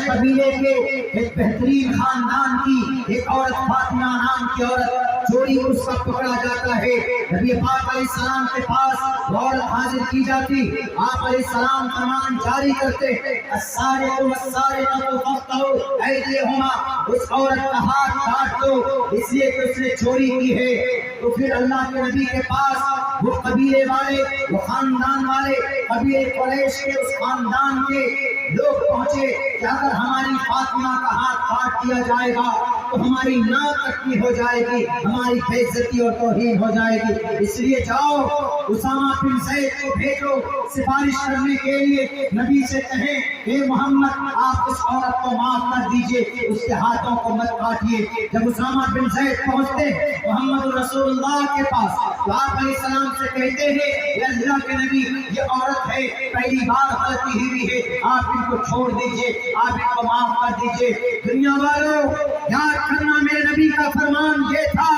قبیلے کے ایک بہترین خاندان کی ایک عورت فاطمہ نام کی عورت چوری اس کا پکڑا جاتا ہے. نبی پاک علیہ السلام کے پاس عورت حاضر کی جاتی. آپ علیہ السلام فرمان جاری کرتے السارق والسارقۃ فاقطعوا ایدیہما، اس عورت کا ہاتھ کاٹ دو اس لیے کہ اس نے چوری کی ہے. تو پھر اللہ کے نبی کے پاس وہ قبیلے والے، وہ خاندان والے، قبیلے قریش کے اس خاندان کے لوگ پہنچے کہ اگر ہماری فاطمہ کا ہاتھ کاٹ دیا جائے گا تو ہماری ناک کٹنی ہو جائے گی، ہماری بے عزتی اور توہین ہو جائے گی. اس لیے جاؤ اسامہ بن زید کو بھیجو سفارش کرنے کے لیے، نبی سے کہیں اے محمد آپ اس عورت کو معاف کر دیجئے، اس کے ہاتھوں کو مت کاٹیے. جب اسامہ بن زید پہنچتے محمد رسول اللہ کے پاس تو آپ علیہ السلام سے کہتے ہیں اے اللہ کے نبی یہ عورت ہے، پہلی بار غلطی ہوئی ہے، آپ ان کو چھوڑ دیجئے، آپ ان کو معاف کر دیجئے. دنیا والوں یاد کرنا میرے نبی کا فرمان یہ تھا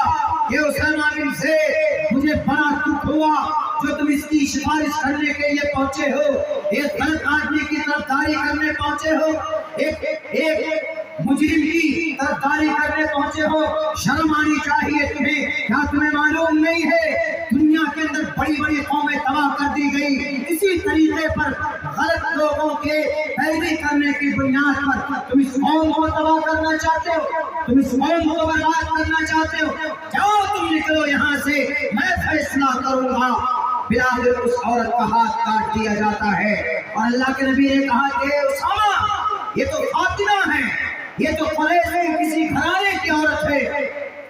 کہ اسامہ بن زید مجھے بڑا دکھ ہوا جو تم اس کی سفارش کرنے کے لیے پہنچے ہو، ایک غلط آدمی کی طرفداری کرنے پہنچے ہو، ایک مجرم کی طرفداری کرنے پہنچے ہو. شرم آنی چاہیے تمہیں. کیا تمہیں معلوم نہیں ہے دنیا کے اندر بڑی بڑی قومیں تباہ کر دی گئی اسی طریقے پر غلط لوگوں کے پیروی کرنے کی بنیاد پر؟ تم اس قوم کو تباہ کرنا چاہتے ہو، تم اس قوم کو برباد کرنا چاہتے ہو. جاؤ تم نکلو یہاں سے، میں فیصلہ کروں گا. بلاخر اس عورت کا ہاتھ کاٹ دیا جاتا ہے اور اللہ کے نبی نے کہا کہ اسامہ یہ تو فاطمہ ہے، یہ تو قریش کے کسی گھرانے کی عورت ہے،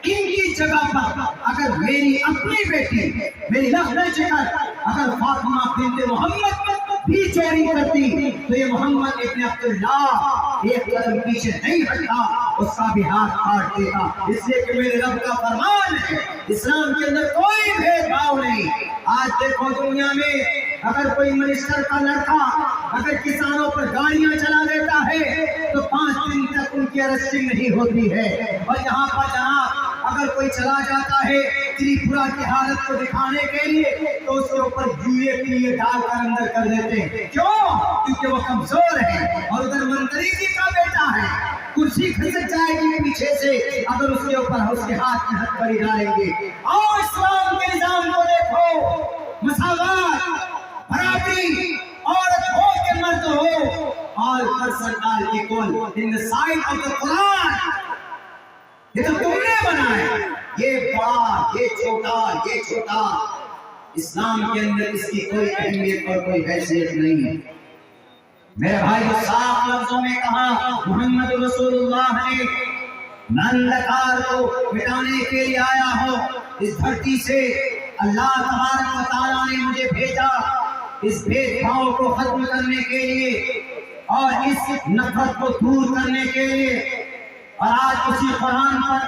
ان کی جگہ پر اگر میری اپنی بیٹی میری لخت جگر اگر فاطمہ بنت محمد بھی چوری کرتی تو یہ محمد ابن عبداللہ ایک قدم پیچھے نہیں ہٹتا، اس کا بھی ہاتھ کاٹ دیتا. اس لیے کہ میرے رب کا فرمان ہے اسلام کے اندر کوئی بھید بھاؤ نہیں. آج دیکھو دنیا میں اگر کوئی منسٹر کا لڑکا اگر کسانوں پر گاڑیاں چلا دیتا ہے تو 5 دن تک ان کی ارسٹنگ نہیں ہوتی ہے، اور یہاں پر جناب اگر کوئی چلا جاتا ہے تریپورہ کی حالت کو دکھانے کے لیے تو اس کے اوپر جوئے کے لیے ڈال کر اندر کر دیتے ہیں. کیوں؟ کیونکہ وہ کمزور ہے اور ادھر منتری جی کا بیٹا ہے، کرسی کھسک جائے گی پیچھے سے اگر اس کے اوپر اس کے ہاتھ میں ہتھ کڑی ڈالیں گے. اور اسلام کے نظام کو دیکھو، مساوات، برابری، عورت ہو کہ مرد ہو، all person are equal in the sight of the Quran. یہ تو تم نے بنایا، یہ بڑا یہ چھوٹا اسلام کے اندر اس کی کوئی اہمیت اور کوئی حیثیت نہیں ہے. میرے بھائی صاف لفظوں میں کہا محمد رسول اللہ نے میں اندھکار کو مٹانے کے لیے آیا ہوں اس دھرتی سے. اللہ تبارک و تعالیٰ نے مجھے بھیجا اس بھید بھاؤ کو ختم کرنے کے لیے اور اس نفرت کو دور کرنے کے لیے. اور آج اسی قرآن پر،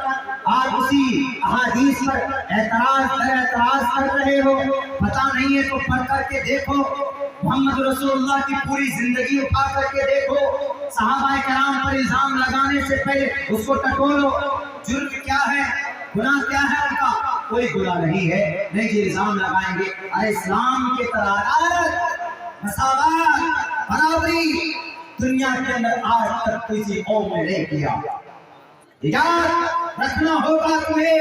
آج اسی احادیث پر اعتراض کر رہے ہو. پتہ نہیں ہے تو پڑھ کر کے دیکھو، محمد رسول اللہ کی پوری زندگی اٹھا کر کے دیکھو. صحابہ کرام پر الزام لگانے سے پہلے اس کو ٹٹولو، جرم کیا ہے، گناہ کیا ہے ان کا؟ کوئی گناہ نہیں ہے، نہیں جی الزام لگائیں گے. اسلام کے عدالت، مساوات، برابری دنیا کے اندر آج تک کسی قوم نے نہیں کیا. یاد رکھنا ہوگا، تمہیں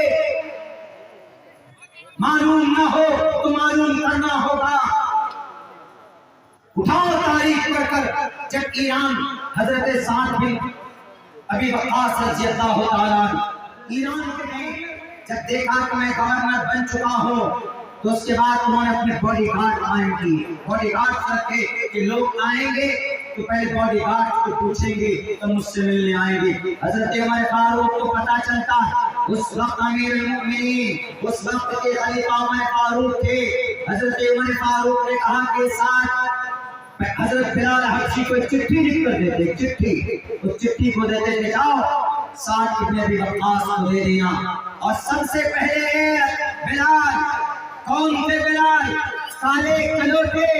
معلوم نہ ہو تو معلوم کرنا ہوگا. اٹھاؤ تاریخ پڑھ کر، جب ایران حضرت سعد بن ابی وقاص رضی اللہ تعالیٰ ایران کے گئے، جب دیکھا کہ میں گورنر بن چکا ہوں تو اس کے بعد انہوں نے اپنے باڈی گارڈ قائم کی. باڈی گارڈ رکھے کہ لوگ آئیں گے تو پہلے باڈی گارڈ کو پوچھیں گے تو مجھ سے ملنے آئیں گے. حضرت عمر فاروق کو پتا چلتا اس وقت امیر المؤمنین، اس وقت کے خلیفہ عمر فاروق تھے. حضرت عمر فاروق نے کہا کہ ساتھ حضرت بلال حبشی کو ایک چٹھی لکھ کر دیتے، اس چٹھی کو دیتے کہ جاؤ سعد ابن ابی وقاص کو دے دینا. اور سب سے پہلے بلال، کون تھے بلال؟ کالے کلوٹے،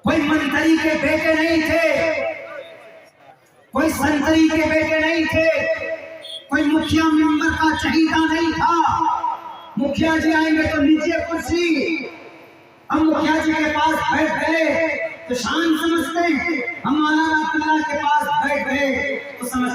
کوئی منتری کے بیٹے نہیں تھے، کوئی سنتری کے بیٹے نہیں تھے، کوئی مکھیا ممبر کا چہیتا نہیں تھا. مکھیا جی آئیں گے تو نیچے کرسی، ہم مکھیا جی کے پاس بیٹھ گئے تو شان سمجھتے ہیں، ہمارے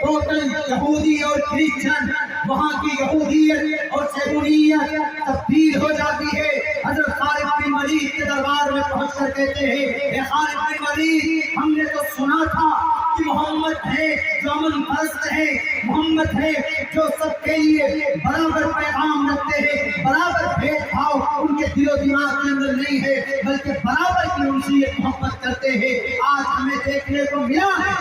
ٹوٹل یہودی اور کرسچن وہاں کی یہودیت اور صہیونیت تبدیل ہو جاتی ہے۔ حضرت خالد بن ولید کے دربار میں پہنچ کر کہتے ہیں اے خالد بن ولید، ہم نے تو سنا تھا کہ محمد ہے جو امن پرست ہے، محمد ہے جو سب کے لیے برابر پیغام رکھتے ہیں، برابر بھید بھاؤ ان کے دل و دماغ کے اندر نہیں ہے، بلکہ برابر کی ان سے محبت کرتے ہیں۔ آج ہمیں دیکھنے کو ملا ہے،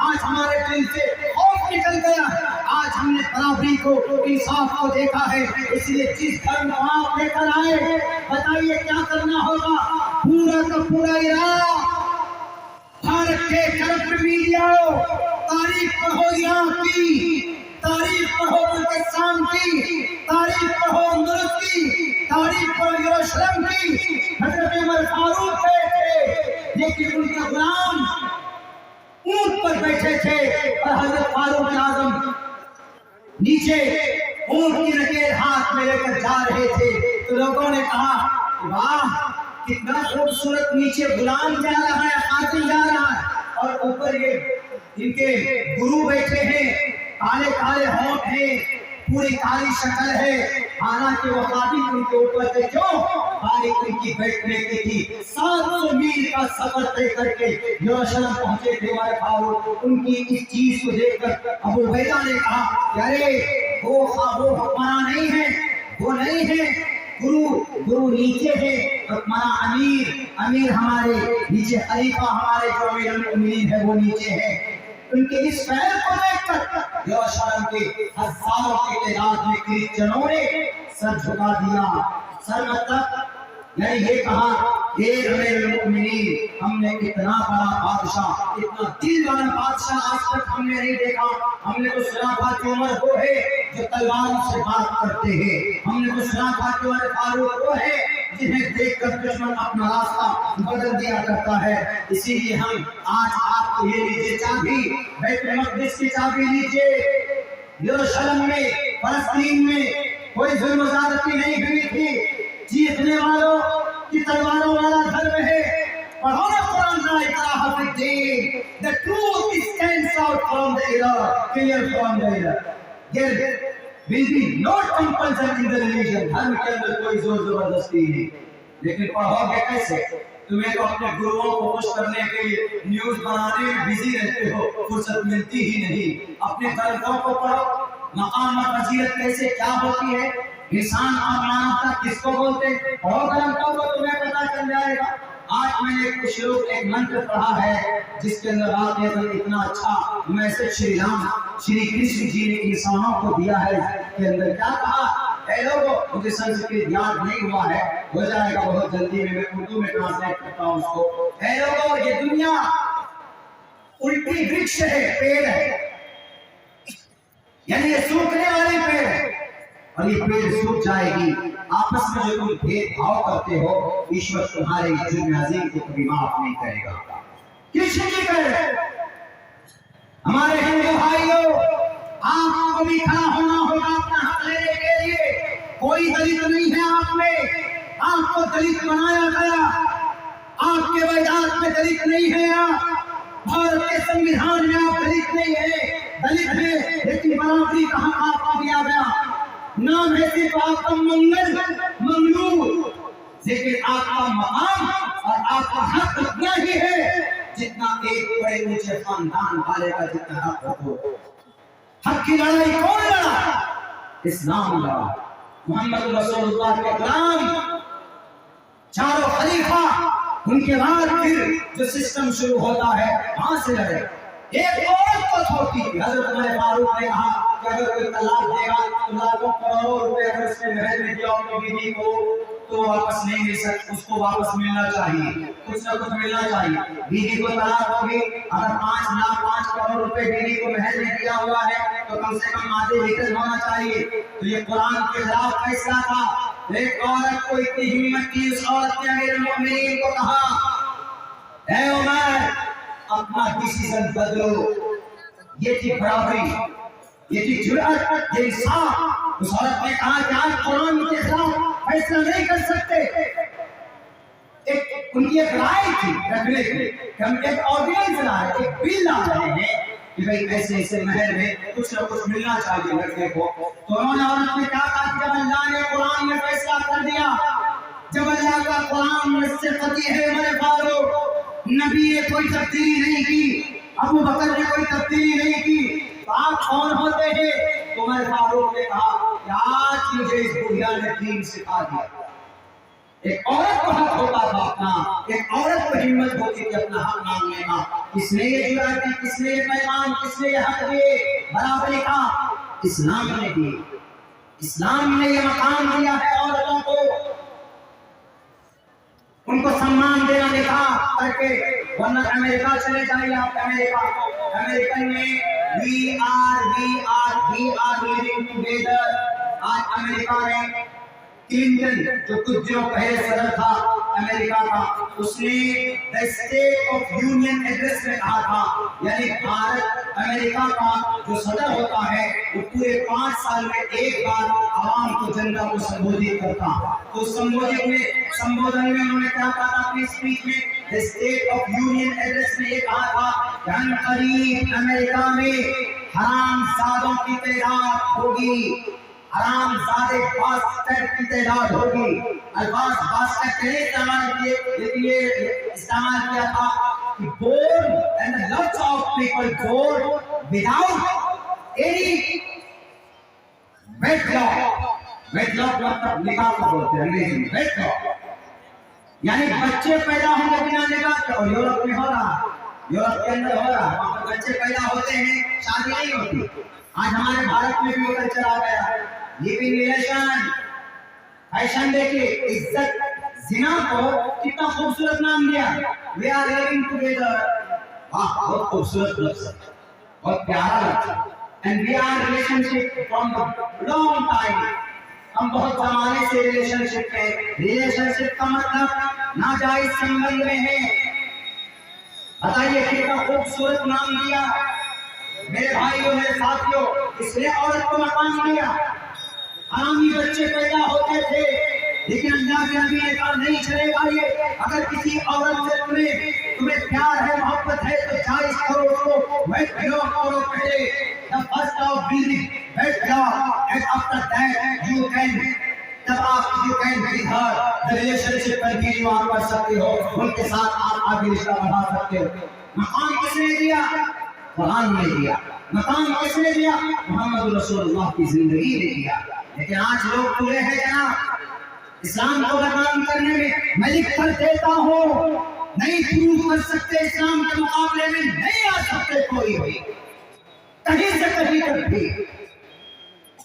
آج ہمارے دل سے خوف نکل گیا ہے، آج ہم نے برابری کو، انصاف کو دیکھا ہے۔ اس لیے جس دھرم کو آپ لے کر آئے، بتائیے کیا کرنا ہوگا؟ پورا کا پورا عراق، بھارت کے کرپٹ میڈیا، تاریخ پڑھو عراق کی، تاریخ پڑھو پاکستان کی، تاریخ پڑھو اندلس کی، تاریخ پڑھو یروشلم کی۔ حضرت عمر فاروق گئے تھے لیکن ان کے غلام اونٹ پر بیٹھے تھے اور حضرت فاروق اعظم نیچے اونٹ کی نکیل ہاتھ میں لے کر جا رہے تھے، تو لوگوں نے کہا واہ کتنا خوبصورت، نیچے غلام جا رہا ہے، قاتل جا رہا ہے، اور اوپر یہ ان کے گرو بیٹھے ہیں، کالے کالے ہونٹ ہیں، پوری کالی شکل ہے، حالانکہ وہ قاتل ان کے اوپر تھے جو تاریخ ان کی بیٹھنے کی تھی۔ 700 میل کا سفر طے کر کے یروشلم پہنچے تھے عمر فاروق۔ ان کی اس چیز کو دیکھ کر ابو عبیدہ نے کہا کہ ارے وہ حکمراں نہیں ہے، وہ نہیں ہے، گرو نیچے ہے، حکمراں امیر ہمارے نیچے، خلیفہ ہمارے جو امیر المؤمنین ہے وہ نیچے ہے۔ ان کے اس فعل کو دیکھ کر یروشلم کے ہزاروں کی تعداد میں کرسچنوں نے سر جھکا دیا۔ سر مطلب یعنی یہ کہا اے امیر المؤمنین، ہم نے اتنا بڑا بادشاہ، اتنا دل والا بادشاہ آج تک ہم نے نہیں دیکھا۔ ہم نے تو سنا تھا کہ عمر وہ ہے جو تلوار سے بات کرتے ہیں، ہم نے تو سنا تھا کہ عمر فاروق وہ ہے جنہیں دیکھ کر دشمن اپنا راستہ بدل دیا کرتا ہے۔ اسی لیے ہم آج آپ کو یہ لیجیے چابی، بیت المقدس کی چابی لیجیے۔ یروشلم میں، فلسطین میں کوئی ظلم و زیادتی نہیں ہوئی تھی، جیتنے والوں کی تلواروں والا دھرم ہے۔ پڑھو نا قرآن، لا اکراہ فی الدین، the truth stands out from the error, clear from the error. There will be no compulsion in the religion. دھرم کے اندر کوئی زور زبردستی نہیں، لیکن پڑھو گے کیسے؟ تمہیں تو اپنے گروؤں کو خوش کرنے کے لیے نیوز بنانے میں بزی رہتے ہو، فرصت ملتی ہی نہیں۔ اپنے گرنتھوں کو پڑھو، مقام اور فضیلت کیسے کیا ہوتی ہے، انسان اور مانوتا کس کو بولتے ہیں، پڑھو گرنتھوں کو، تمہیں پتا چل جائے گا۔ آج میں نے کچھ لوگ ایک منتر پڑھا ہے جس کے اندر آپ نے اتنا اچھا میسج شری کرشن جی نے انسانوں کو دیا ہے، کے اندر کیا کہا؟ اے لوگوں، مجھے سنسکرت یاد نہیں ہوا ہے، ہو جائے گا بہت جلدی میں اردو میں ٹرانسلیٹ کرتا ہوں اس کو۔ اے لوگوں، یہ دنیا الٹی ورکش ہے، پیڑ ہے، یعنی یہ سوکھنے والی پیڑ ہے، اور یہ پیڑ سوکھ جائے گی۔ آپس میں جو تم بھید بھاؤ کرتے ہو، ایشور تمہارے جرم عظیم کو کبھی معاف نہیں کرے گا۔ کرشن جی کہہ رہے ہمارے ہندو بھائیوں، آپ کو بھی کھڑا ہونا ہوگا اپنا حق لینے کے لیے۔ کوئی دلت نہیں ہے آپ میں، آپ کو دلت بنایا گیا، آپ کے ویدات میں دلت نہیں ہے، آپ بھارت کے سنویدھان میں آپ دلت نہیں ہے، دلت ہے لیکن برابری کا حق آپ کو دیا گیا۔ نام ہے صرف آپ کا منگلو، لیکن آپ کا مقام اور آپ کا حق اتنا ہی ہے جتنا ایک بڑے اونچے خاندان والے کا جتنا حق ہو۔ حق کی لڑائی کون لڑا؟ اسلام لڑا، محمد رسول اللہ کے غلام، چاروں خلیفہ، ان کے بعد پھر جو سسٹم شروع ہوتا ہے وہاں سے لڑے۔ ایک عورت کو چھوڑتی تھی، حضرت عمر فاروق نے کہا کہ اگر کوئی طلاق دے گا تو لاکھوں کروڑوں روپے اگر اس نے مہر میں دیا اپنی بیوی کو تو واپس نہیں مل سکتا، اس کو واپس ملنا چاہیے، کچھ نہ کچھ ملنا چاہیے۔ بیوی کو طلاق ہوگی، اگر 5 کروڑ روپے بیوی کو مہر میں دیا ہوا ہے تو کم سے کم آدھے ریٹرن ہونا چاہیے۔ تو یہ قرآن کے خلاف فیصلہ تھا۔ ایک عورت کو اتنی ہمت کی، اس عورت نے امیر المؤمنین کو کہا اے عمر اپنا ڈیسیژن بدلو۔ یہ تھی برابری، یہ تھی جرأت، یہ انصاف۔ اس عورت نے کہا کہ آپ قرآن کے خلاف فیصلہ نہیں کر سکتے۔ ان کی ایک رائے تھی رکھنے کی کہ ہم ایک آرڈیننس لائے، ایک بل لا رہے کہ بھئی ایسے ایسے مہر میں کچھ نہ کچھ ملنا چاہیے لڑکے کو. تو انہوں نے عورت نے کیا کہا کہ جب اللہ نے قرآن میں فیصلہ کر دیا، جب اللہ کا قرآن میں سے قطعی ہے عمر فاروق، نبی نے کوئی تبدیلی نہیں کی، ابو بکر نے کوئی تبدیلی نہیں کی، تو آپ کون ہوتے ہیں؟ عمر فاروق نے کہا کہ آج مجھے اس بڑھیا نے دین سکھا دیا. ایک عورت کو حق ہوتا تھا اپنا، ایک عورت کو ہمت ہوتی تھی اپنا حق مانگنے کا. کس نے یہ جرأت دی، کس نے یہ پیغام، کس نے یہ حق دیے برابری کا؟ اسلام نے دی. اسلام نے یہ مقام دیا ہے عورتوں کو، ان کو سمان دینا لکھا کر کے. ورنہ امریکہ چلے جائیے آپ، امریکن میں we are living together. آج امریکہ میں کلنٹن جو کچھ دنوں پہلے صدر تھا امریکہ کا، اس نے اسٹیٹ آف یونین ایڈریس میں کہا تھا، یعنی بھارت امریکہ کا جو صدر ہوتا ہے وہ پورے 5 سال میں ایک بار عوام کو جنتا کو سمبودھت کرتا. تو سمبودھن میں انہوں نے کیا کہا تھا اپنی اسپیچ میں؟ اسٹیٹ آف یونین ایڈریس میں یہ کہا تھا کہ ان قریب امریکہ میں حرام زادوں کی تعداد ہوگی، حرام زادے باسٹرڈ کی تعداد ہوگی. الفاظ باسٹرڈ کے استعمال کیے، لیکن یہ استعمال کیا تھا کہ born and lots of people born without any wedlock. wedlock مطلب نکاح کو بولتے ہیں انگریزی میں wedlock، یعنی بچے پیدا ہوں گے بنا نکاح کے. اور یورپ میں ہو رہا، یورپ کے اندر ہو رہا، وہاں پر بچے پیدا ہوتے ہیں شادی نہیں ہوتی. آج ہمارے بھارت میں بھی وہ کلچر آ گیا ہے. لیونگ ریلیشن، فیشن دیکھیے، عزت. زنا کو کتنا خوبصورت نام دیا، وی آر لیونگ ٹوگیدر. بہت خوبصورت لفظ، بہت پیارا لفظ. And we are relationship from long time. ہم بہت زمانے سے ریلیشن شپ ہے. ریلیشن شپ کا مطلب ناجائز سنبندھ میں ہے. بتائیے کتنا خوبصورت نام دیا میرے بھائیوں، میرے ساتھیوں. اس نے عورت کو مقام دیا. حرامی بچے پیدا ہوتے تھے، لیکن اللہ کے نبی نے کہا نہیں چلے گا یہ. اگر کسی عورت سے تمہیں پیار ہے، محبت ہے تو جائز کرو اس کو، ویٹ کرو پہلے. The first of building, wait and after that you can with her the relationship continue آپ کر سکتے ہو، ان کے ساتھ آپ آگے رشتہ بڑھا سکتے ہو. مقام کس نے دیا؟ قرآن نے دیا. مقام کس نے دیا؟ محمد رسول اللہ کی زندگی نے دیا. لیکن آج لوگ پورے ہیں جناب اسلام کو بدنام کرنے میں. میں لکھ کر دیتا ہوں، نہیں پروف کر سکتے اسلام کے مقابلے میں نہیں آ سکتے کوئی بھی کہیں سے کہیں تک بھی.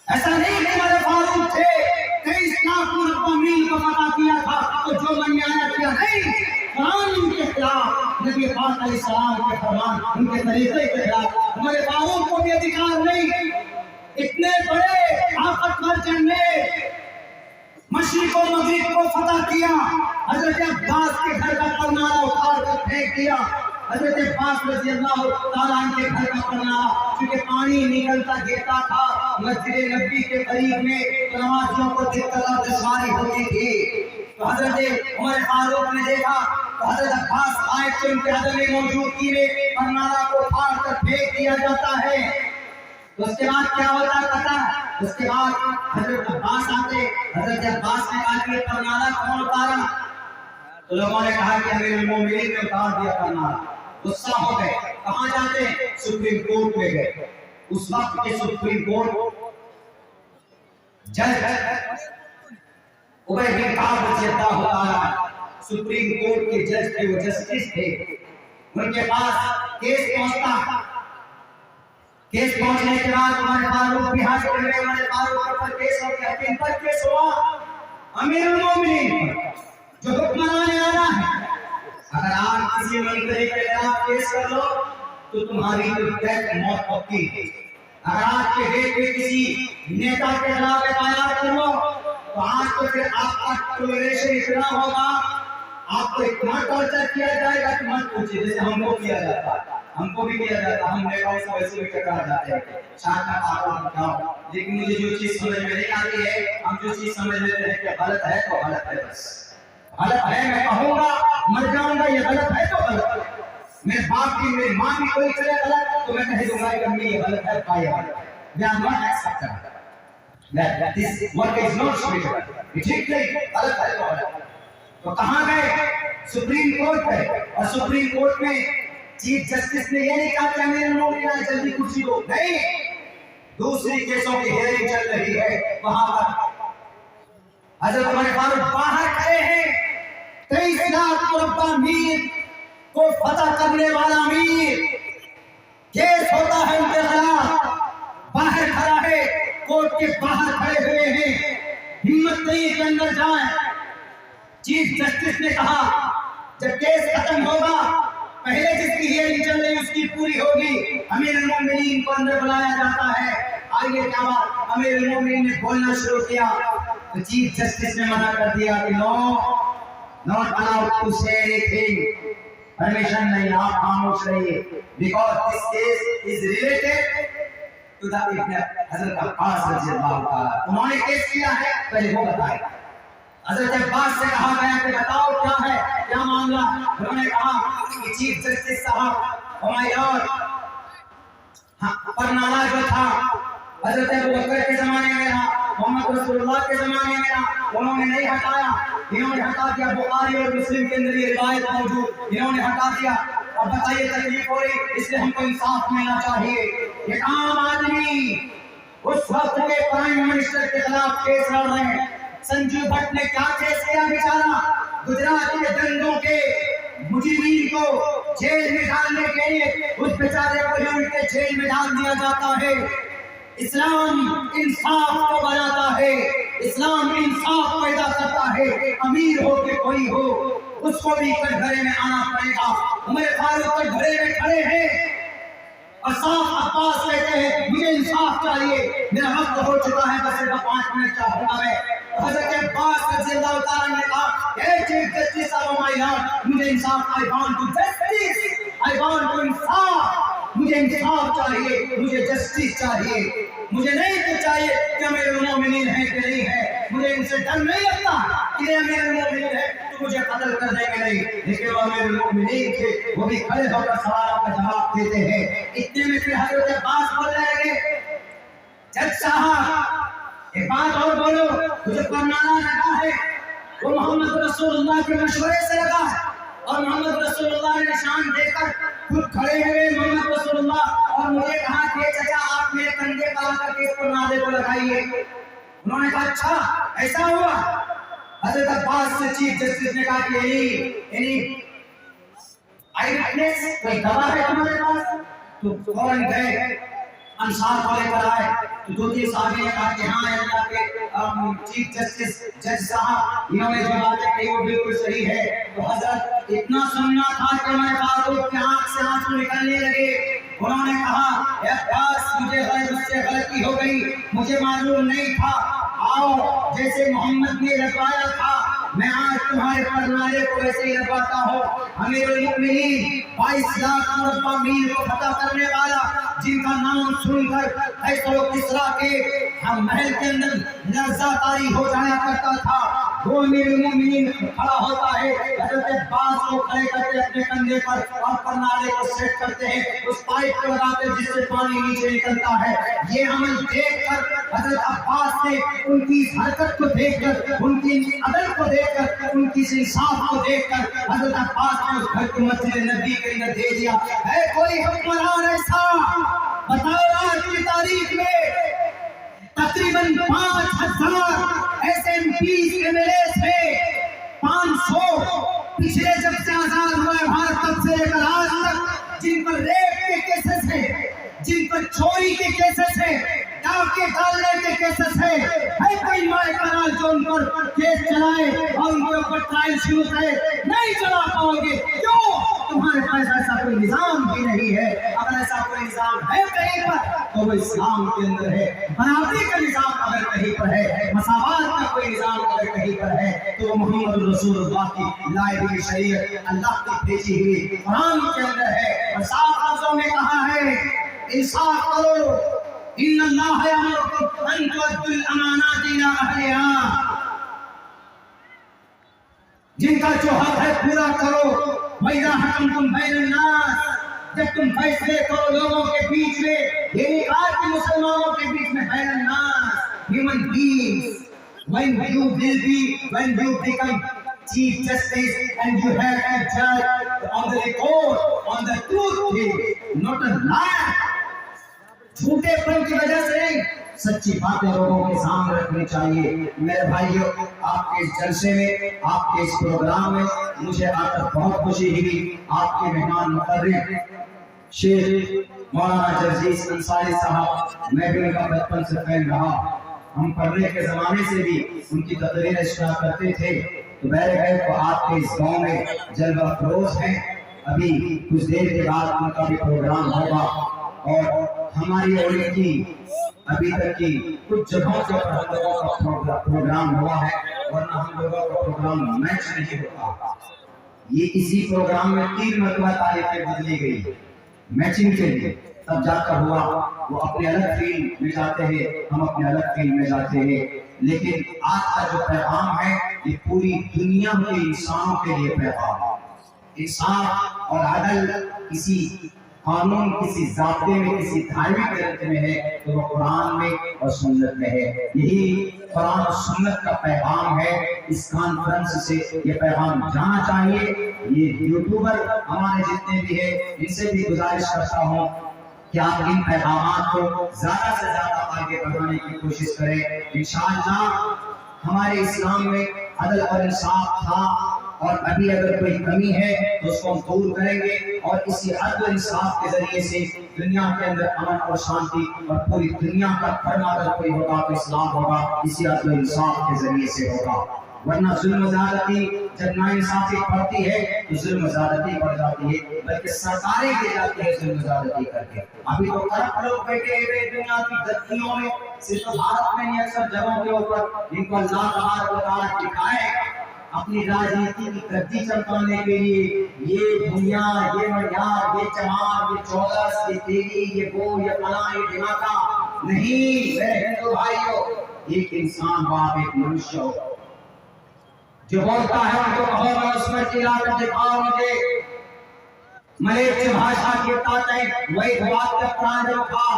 ایسا نہیں کہ عمر فاروق تھے 23 لاکھ مربع میل کو فتح کیا تھا تو جو من میں آیا کیا. نہیں، قرآن ان کے خلاف، نبی پاک علیہ السلام کے فرمان، ان کے طریقے کے خلاف. عمر فاروق کو بھی ادھیکار نہیں. اتنے بڑے طاقتور جنگے مشرق و مغرب کو فتح کیا. حضرت عباس کے گھر کا پرنارا اٹھا کر پھینک دیا. حضرت عباس رضی اللہ تعالیٰ عنہ کے گھر کا پرنارا، کیونکہ پانی نکلتا گرتا تھا مسجد نبی کے قریب میں، تو نمازیوں کو دقت اور دشواری ہوتی تھی. تو حضرت عمر فاروق نے دیکھا تو حضرت عباس آئے تو ان کے عدم موجودگی میں پرنارا کو پھاڑ کر پھینک دیا جاتا ہے. تو اس کے بعد کیا ہوتا ہے پتہ ہے؟ اس کے بعد حضرت عباس آتے. حضرت عباس نے کہا کہ یہ پرنارا کون اتارا؟ تو لوگوں نے کہا کہ امیر المومنین نے اتار دیا پرنارا. غصہ ہو گئے. کہاں جاتے؟ سپریم کورٹ میں گئے. اس وقت کے سپریم کورٹ جج عبید بن کعب رضی اللہ تعالیٰ سپریم کورٹ کے جج تھے، وہ جسٹس تھے. ان کے پاس کیس پہنچتا. کیس پہنچنے کے بعد عمر فاروق بھی حاضر ہوئے. عمر فاروق پر کیس ہو گیا. کن پر کیس ہوا؟ امیر المومنین جو حکمران آنا ہے. اگر آپ کسی منتری کے خلاف کیس کر لو تو تمہاری ڈیتھ موت پکی ہے. اگر آپ کے دیش میں کسی نیتا کے خلاف FIR کر لو تو آج تو پھر آپ کا ٹولریشن اتنا ہوگا، آپ کو اتنا ٹارچر کیا جائے گا کہ مت پوچھیے. جیسے ہم کو کیا جاتا ہے، ہم کو بھی کیا جاتا ہے. ہم نیتاؤں سے ویسے بھی ٹکرا جاتے ہیں شاید میں آپ بتاؤں. لیکن مجھے جو چیز سمجھ میں نہیں آتی ہے، ہم جو چیز سمجھ لیتے ہیں کہ غلط ہے تو غلط ہے. بس غلط ہے، میں کہوں گا مر جاؤں گا، یہ غلط ہے تو غلط ہے. میرے باپ کی میری ماں کی کوئی چلے غلط تو میں کہہ دوں گا کہ امی یہ غلط ہے پائے میں am not accepted that this work is not spiritual. یہ ٹھیک نہیں غلط ہے تو کہاں گئے سپریم کورٹ پہ اور سپریم کورٹ میں چیف جسٹس نے یہ نہیں کہا کہ امیر المومنین جلدی کرسی دو نہیں دوسری کیسوں کی ہیئرنگ چل رہی ہے وہاں پر حضرت عمر فاروق باہر کھڑے ہیں 23 لاکھ مربع میل کو فتح کرنے والا امیر کیس ہوتا ہے ان کے خلاف باہر کھڑا ہے کورٹ کے باہر کھڑے ہوئے ہیں ہمت نہیں کہ اندر جائیں چیف جسٹس نے کہا جب کیس ختم ہوگا پہلے جس کی ہیئرنگ چل رہی اس کی پوری ہوگی امیر المومنین کو اندر بلایا جاتا ہے آئیے کیا بات امیر المومنین نے بولنا شروع کیا تو چیف جسٹس نے منع کر دیا کہ نو not allowed to say anything permission نہیں آپ خاموش رہیے because this case is related to the ابن حضرت عباس رضی اللہ تعالیٰ انہوں نے کیس کیا ہے پہلے وہ بتائے حضرت عباس سے کہا گیا کہ بتاؤ کیا ہے کیا معاملہ انہوں نے کہا کہ چیف جسٹس صاحب ہمایار پرنالہ جو تھا حضرت ابوبکر کے زمانے میں رہا محمد رسول اللہ کے زمانے میں رہا انہوں نے نہیں ہٹایا انہوں نے ہٹا دیا بخاری اور مسلم کے اندر یہ روایت موجود انہوں نے ہٹا دیا اب بتائیے تکلیف ہو رہی اس لیے ہم کو انصاف ملنا چاہیے ایک عام آدمی اس وقت کے پرائم منسٹر کے خلاف کیس لڑ رہے ہیں سنجیو بھٹ نے کیا کیس کیا بیچارہ گجرات کے دنگوں کے مجرمین کو جیل میں ڈالنے کے لیے اس بیچارے کو یونٹ کے جیل میں ڈال دیا جاتا ہے اسلام انصاف کو بناتا ہے اسلام انصاف پیدا کرتا ہے امیر ہو کہ کوئی ہو اس کو بھی کٹگھرے میں آنا پڑے گا عمر فاروق کٹگھرے میں کھڑے ہیں اور صاحب عباس کہتے ہیں مجھے انصاف چاہیے میرا وقت ہو چکا ہے بس صرف 5 منٹ چاہوں گا میں حضرت عباس رضی اللہ تعالیٰ نے کہا اے chief justice of my lord مجھے انصاف I want to justice I want to انصاف مجھے انصاف چاہیے مجھے جسٹس چاہیے مجھے نہیں تو چاہیے کہ امیر المومنین ہے کہ نہیں ہے مجھے ان سے ڈر نہیں لگتا کہ امیر المومنین ہے تو مجھے قتل کر دیں گے نہیں لیکن وہ امیر المومنین تھے وہ بھی کھڑے ہو کر سوالوں کا جواب دیتے ہیں اتنے میں پھر حضرت عباس بولنے لگے جج صاحب ایک بات اور بولو مجھے پرنامہ لگا ہے وہ محمد رسول اللہ کے مشورے سے لگا ہے اور محمد رسول اللہ نے نشان دے کر خود کھڑے ہوئے محمد رسول اللہ اور مجھے کہا کہ چچا آپ میرے کندھے پر آ کر کے اس پرنامے کو لگائیے انہوں نے کہا اچھا ایسا ہوا حضرت عباس سے چیف جسٹس نے کہا کہ آئی وٹنس کوئی گواہ ہے تمہارے پاس تو فوراً گئے انصار کو لے کر آئے تو 2-3 صحابی نے کہا کہ ہاں اللہ کے چیف جسٹس جج صاحب انہوں نے جو باتیں کہی وہ بالکل صحیح ہے تو حضرت اتنا سننا تھا کہ میں فاروق کی آنکھ سے آنسو نکلنے لگے انہوں نے کہا اے عباس مجھے مجھ سے غلطی ہو گئی مجھے معلوم نہیں تھا آؤ جیسے محمد نے لگوایا تھا میں آج تمہارے پرنالے کو ویسے ہی لگواتا ہوں امیر المومنین 22 لاکھ مربع میل کو فتح کرنے والا جن کا نام سن کر قیصر و کسریٰ کے ہم محل کے اندر لرزہ طاری ہو جایا کرتا تھا وہ امیر المومنین کھڑا ہوتا ہے حضرت عباس کو کھڑے کرتے اپنے کندھے پر اور پرنالے کو سیٹ کرتے ہیں اس پائپ کو لگاتے جس سے پانی نیچے نکلتا ہے یہ عمل دیکھ کر حضرت عباس نے ان کی حرکت کو دیکھ کر ان کی عدل کو دیکھ کر ان کی انصاف کو دیکھ کر حضرت عباس نے اس گھر کو مسجد نبی کے اندر دے دیا ہے کوئی حکمران ایسا بتاؤ آج کی تاریخ میں تقریباً 5000 ایسے MPs MLAs ہیں 500 پچھلے جب سے آزاد ہوا ہے بھارت تب سے لے کر آج تک جن پر ریپ کے کیسز ہیں جن پر چوری کے کیسز ہیں ڈاکے ڈالنے کے کیسز ہیں ہے کوئی مائع کنال جو ان پر کیس چلائے اور ان کے اوپر ٹرائل شروع کرے نہیں چلا پاؤ گے کیوں تمہارے پاس ایسا کوئی نظام بھی نہیں ہے اگر ایسا کوئی نظام ہے کہیں پر تو وہ اسلام کے اندر ہے برابری کا نظام اگر کہیں پر ہے مساوات کا کوئی نظام اگر کہیں پر ہے تو وہ محمد رسول اللہ کی لائی ہوئی شریعت اللہ کی بھیجی ہوئی قرآن کے اندر ہے اور صاف لفظوں میں کہا ہے انصاف کرو ان اللہ یامرکم ان تؤدوا الامانات الی اہلھا جن کا جو حق ہے پورا کرو. وَإِذَا حَكَمْتُمْ بَيْنَ النَّاسِ جب تم فیصلے کرو لوگوں کے بیچ میں, یہ نہیں کہا کہ مسلمانوں کے بیچ میں, بین الناس, human beings, when you become chief justice and you have to judge on the record, on the truth thing, not a lie. جھوٹے پن کی وجہ سے نہیں, سچی باتیں لوگوں کے سامنے رکھنی چاہیے. میرے بھائیو, آپ کے اس جلسے میں, آپ کے اس پروگرام میں مجھے آ کر بہت خوشی ہوئی. آپ کے مہمان مقرر شیخ مولانا جرجیس انصاری صاحب, میں بھی ان کا بچپن سے فین رہا. ہم پڑھنے کے زمانے سے بھی ان کی تقریر اشتہار کرتے تھے. تو میرے گھر کو آپ کے اس گاؤں میں جلوہ فروز ہیں. ابھی کچھ دیر کے بعد ان کا بھی پروگرام ہوگا, اور ہماری اور ان کی ابھی تک کی کچھ جگہوں سے ہم لوگوں کا پروگرام ہوا ہے, ورنہ ہم لوگوں کا پروگرام میچ نہیں ہوتا. یہ اسی پروگرام میں 3 مرتبہ تاریخیں بدلی گئی میچنگ کے لیے, تب جا کر ہوا. وہ اپنے الگ فیلڈ میں جاتے ہیں, ہم اپنے الگ فیلڈ میں جاتے ہیں. لیکن آج کا جو پیغام ہے یہ پوری دنیا کے انسانوں کے لیے پیغام ہے. انصاف اور عدل کسی قانون, کسی ضابطے میں, کسی دھارمک گرنتھ میں ہے تو وہ قرآن میں اور سنت میں ہے. یہی قرآن اور سنت کا پیغام ہے. اس کانفرنس سے یہ پیغام جانا چاہیے. یہ یوٹیوبر ہمارے جتنے بھی ہیں, ان سے بھی گزارش کرتا ہوں کہ آپ ان پیغامات کو زیادہ سے زیادہ آگے بڑھانے کی کوشش کریں. انشاءاللہ ہمارے اسلام میں عدل اور انصاف تھا, اور ابھی اگر کوئی کمی ہے تو اس کو ہم دور کریں گے, اور اسی عدل و انصاف کے ذریعے سے دنیا کے اندر امن اور شانتی, اور پوری دنیا کا فرما اگر کوئی ہوگا تو اسلام ہوگا, اسی عدل و انصاف کے ذریعے سے ہوگا. ورنہ ظلم و زیادتی جب ناانصافی بڑھتی ہے تو ظلم و زیادتی بڑھ جاتی ہے, بلکہ سرکاریں گر جاتی ہیں ظلم و زیادتی کر کے. ابھی تو کرپٹ لوگ بیٹھے ہوئے دنیا کی دھرتیوں میں, صرف بھارت میں نہیں اکثر جگہوں کے اوپر, جن کو اللہ تبارک و تعالیٰ دکھائے اپنی راجنیتی کی گدی چمکانے کے لیے. یہ دنیا, یہ معیار, یہ جماعت, یہ چولس, یہ تیری, یہ وہ, یہ فلاں, یہ دھماکہ نہیں. میرے ہندو بھائیوں, ایک انسان باپ, ایک منشیہ ہو جو بولتا ہے ان کو کہو میں اس میں چلا کر دکھاؤ مجھے. ملیچ بھاشا کی طاقت وہی بات کا پران رکھا.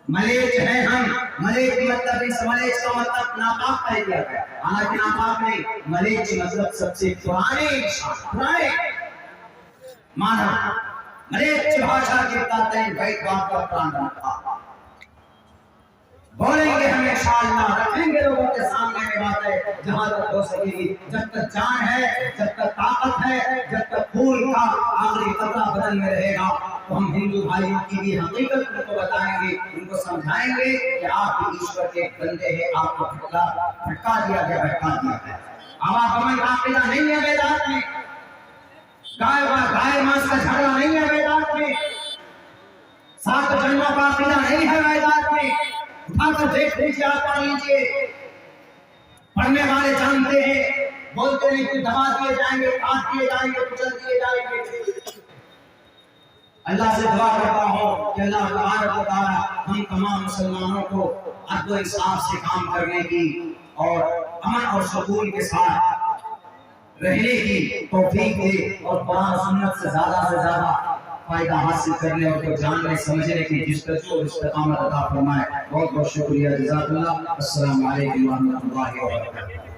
ملیچ ہیں ہم, ملیچ مطلب اس ملیچ کا مطلب ناپاک کہہ دیا گیا, حالانکہ ناپاک نہیں, ملیچ مطلب سب سے پرانے انسان, پرانے مانا. ملیچ بھاشا کی طاقت وہی بات کا پران رکھا. بولیں گے ہم انشاءاللہ, رکھیں گے لوگوں کے سامنے میں باتیں جہاں تک ہو سکے گی. جب تک جان ہے, جب تک طاقت ہے, جب تک خون کا آخری قطرہ بدن میں رہے گا, تو ہم ہندو بھائیوں کی بھی حقیقت ان کو بتائیں گے, ان کو سمجھائیں گے کہ آپ بھی ایشور کے بندے ہیں, آپ کو بھٹکا دیا گیا, بھٹکا دیا گیا. آواگمن کا عقیدہ نہیں ہے ویدات میں, گائے ماس کا جھگڑا نہیں ہے ویدات میں, 7 جنموں کا عقیدہ نہیں ہے ویدات میں. اٹھا کر دیکھ لیجیے, آپ پڑھ لیجیے. پڑھنے والے جانتے ہیں, بولتے نہیں کہ دبا دیے جائیں گے, کاٹ دیے جائیں گے, کچل دیے جائیں گے. اللہ سے دعا کرتا ہوں کہ اللہ تبارک و تعالی ہم تمام مسلمانوں کو عدل و انصاف سے کام کرنے کی اور امن اور سکون کے ساتھ رہنے کی توفیق دے, اور قرآن و سنت سے زیادہ فائدہ حاصل کرنے اور کو جاننے سمجھنے کی جستجو اور استقامت عطا فرمائے. بہت بہت شکریہ, جزاک اللہ. السلام علیکم ورحمۃ اللہ وبرکاتہ.